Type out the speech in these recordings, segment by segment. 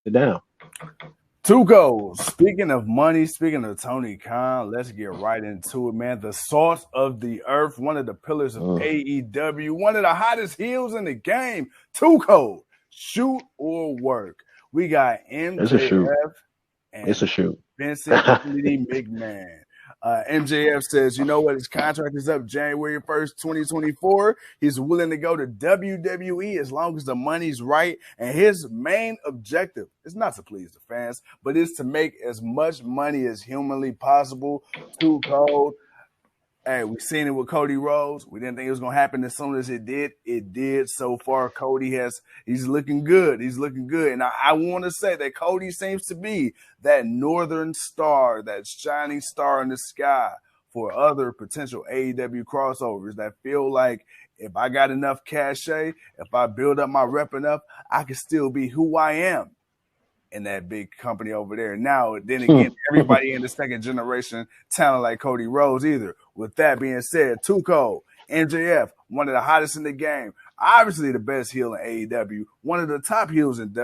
Sit down. Two goals. Speaking of money, speaking of Tony Khan, let's get right into it, man. The salt of the earth, one of the pillars of Mm. AEW, one of the hottest heels in the game. Too cold. Shoot or work. We got It's a shoot. MJF It's and a shoot. Vincent Kennedy McMahon. MJF says, you know what? His contract is up January 1st, 2024. He's willing to go to WWE as long as the money's right. And his main objective is not to please the fans, but is to make as much money as humanly possible. Too cold. Hey, we seen it with Cody Rhodes. We didn't think it was gonna happen as soon as it did. It did. So far, he's looking good. He's looking good. And I want to say that Cody seems to be that northern star, that shining star in the sky for other potential AEW crossovers that feel like if I got enough cachet, if I build up my rep enough, I can still be who I am in that big company over there. Now, then again, everybody in the second generation talent like Cody Rhodes either. With that being said, Tuco, MJF, one of the hottest in the game, obviously the best heel in AEW, one of the top heels in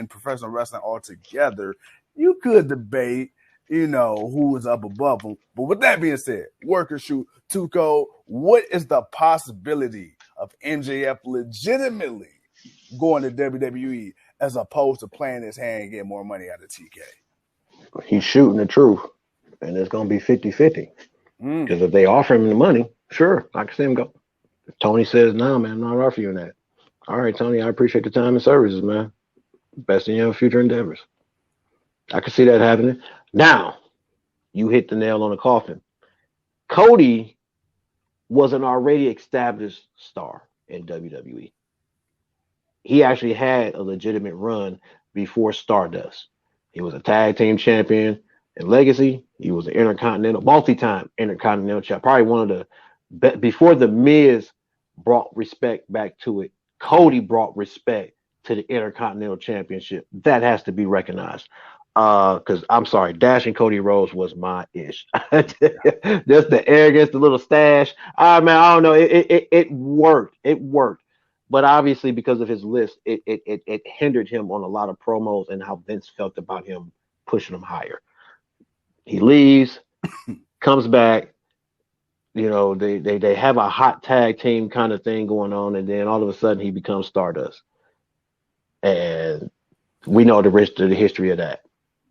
professional wrestling altogether. You could debate, who is up above them. But with that being said, worker shoot, Tuco, what is the possibility of MJF legitimately going to WWE as opposed to playing his hand and getting more money out of TK? He's shooting the truth, and it's going to be 50-50. Because if they offer him the money, sure, I can see him go. If Tony says, no, man, I'm not offering you that. All right, Tony, I appreciate the time and services, man. Best in your future endeavors. I can see that happening. Now, you hit the nail on the coffin. Cody was an already established star in WWE. He actually had a legitimate run before Stardust. He was a tag team champion in Legacy. He was an multi-time intercontinental champ. Probably one of the before the Miz brought respect back to it. Cody brought respect to the Intercontinental Championship. That has to be recognized. Because I'm sorry, dashing Cody Rhodes was my ish. Just the arrogance, the little stash. Man, I don't know. It worked. It worked. But obviously, because of his list, it hindered him on a lot of promos and how Vince felt about him pushing him higher. He leaves, comes back. They have a hot tag team kind of thing going on, and then all of a sudden he becomes Stardust. And we know the rest of the history of that.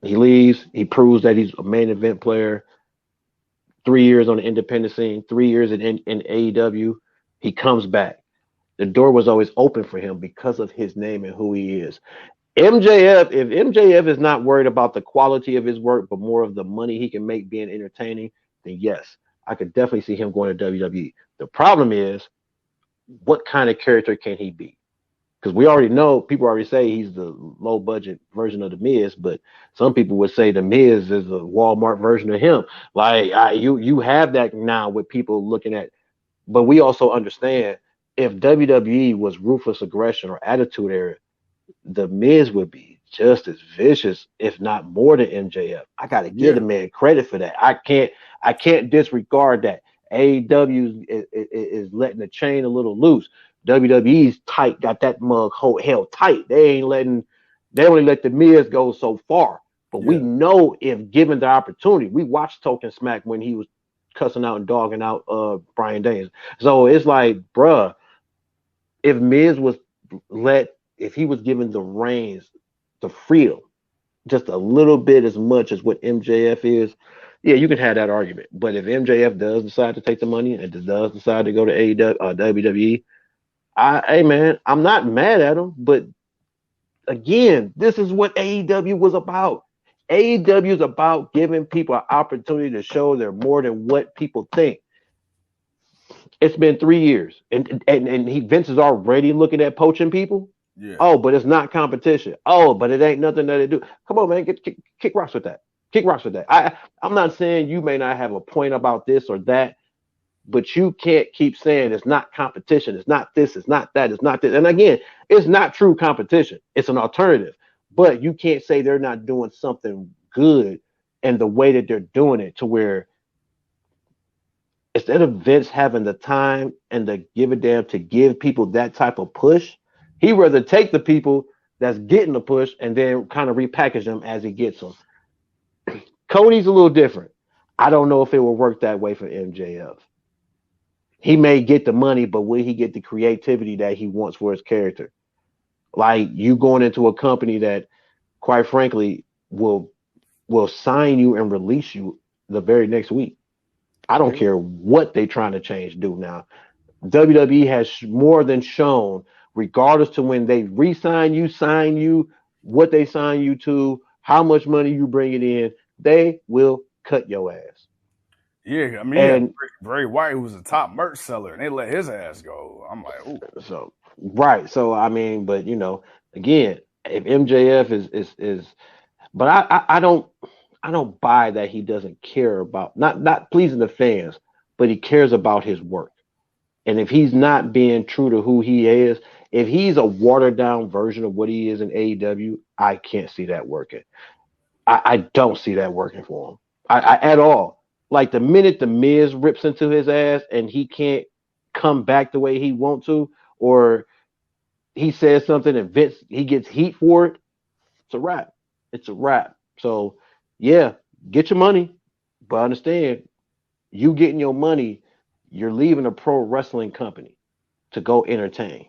He leaves. He proves that he's a main event player. 3 years on the independent scene, 3 years in AEW. He comes back. The door was always open for him because of his name and who he is. If MJF is not worried about the quality of his work, but more of the money he can make being entertaining, then yes, I could definitely see him going to WWE. The problem is, what kind of character can he be? Because we already know, people already say he's the low budget version of the Miz, but some people would say the Miz is a Walmart version of him. Like you have that now with people looking at, but we also understand if WWE was ruthless aggression or attitude era, the Miz would be just as vicious, if not more than MJF. I got to give the man credit for that. I can't disregard that. AEW is letting the chain a little loose. WWE's tight, got that mug held tight. They only let the Miz go so far. But we know if given the opportunity, we watched Token Smack when he was cussing out and dogging out Brian Daniels. So it's like, bruh, if Miz was if he was given the reins, the freedom, just a little bit as much as what MJF is, yeah, you can have that argument. But if MJF does decide to take the money and does decide to go to WWE, hey man, I'm not mad at him. But again, this is what AEW was about. AEW is about giving people an opportunity to show they're more than what people think. It's been 3 years, and Vince is already looking at poaching people. Yeah. Oh, but it's not competition. Oh, but it ain't nothing that they do. Come on, man, kick rocks with that. Kick rocks with that. I'm not saying you may not have a point about this or that, but you can't keep saying it's not competition. It's not this. It's not that. It's not this. And again, it's not true competition. It's an alternative. But you can't say they're not doing something good and the way that they're doing it to where instead of Vince having the time and the give a damn to give people that type of push, he'd rather take the people that's getting the push and then kind of repackage them as he gets them. Cody's a little different. I don't know if it will work that way for MJF. He may get the money, but will he get the creativity that he wants for his character? Like you going into a company that, quite frankly, will sign you and release you the very next week. I don't care what they're trying to do now. WWE has more than shown, regardless to when they re-sign you, sign you, what they sign you to, how much money you bring it in, they will cut your ass. Yeah, I mean, Bray Wyatt, who was a top merch seller, and they let his ass go. I'm like, ooh. So right. So I mean, but you know, again, if MJF is, but I don't buy that he doesn't care about not pleasing the fans, but he cares about his work. And if he's not being true to who he is, if he's a watered down version of what he is in AEW, I can't see that working. I don't see that working for him. I at all. Like the minute the Miz rips into his ass and he can't come back the way he wants to, or he says something and Vince he gets heat for it, it's a wrap. It's a wrap. So yeah, get your money, but understand you getting your money, you're leaving a pro wrestling company to go entertain.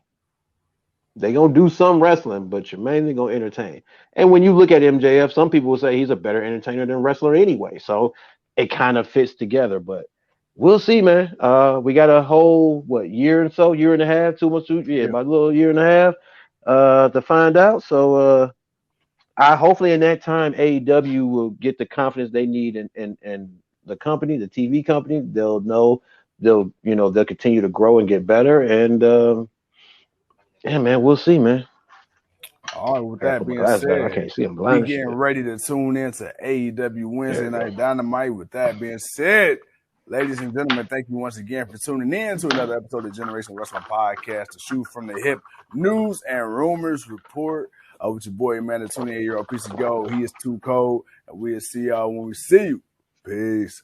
They're gonna do some wrestling, but you're mainly gonna entertain. And when you look at MJF, some people will say he's a better entertainer than wrestler anyway. So it kind of fits together, but we'll see, man. We got a whole year and a half, 2 months, about a little year and a half to find out. So I hopefully in that time AEW will get the confidence they need and the company, the TV company, they'll know they'll continue to grow and get better. And yeah, man, we'll see, man. All right, with that being said, I can't see him we getting ready to tune into AEW Wednesday Night Dynamite. With that being said, ladies and gentlemen, thank you once again for tuning in to another episode of Generation Wrestling Podcast, the Shoot from the Hip News and Rumors Report. With your boy, man, the 28-year-old piece of gold. He is too cold, and we'll see y'all when we see you. Peace.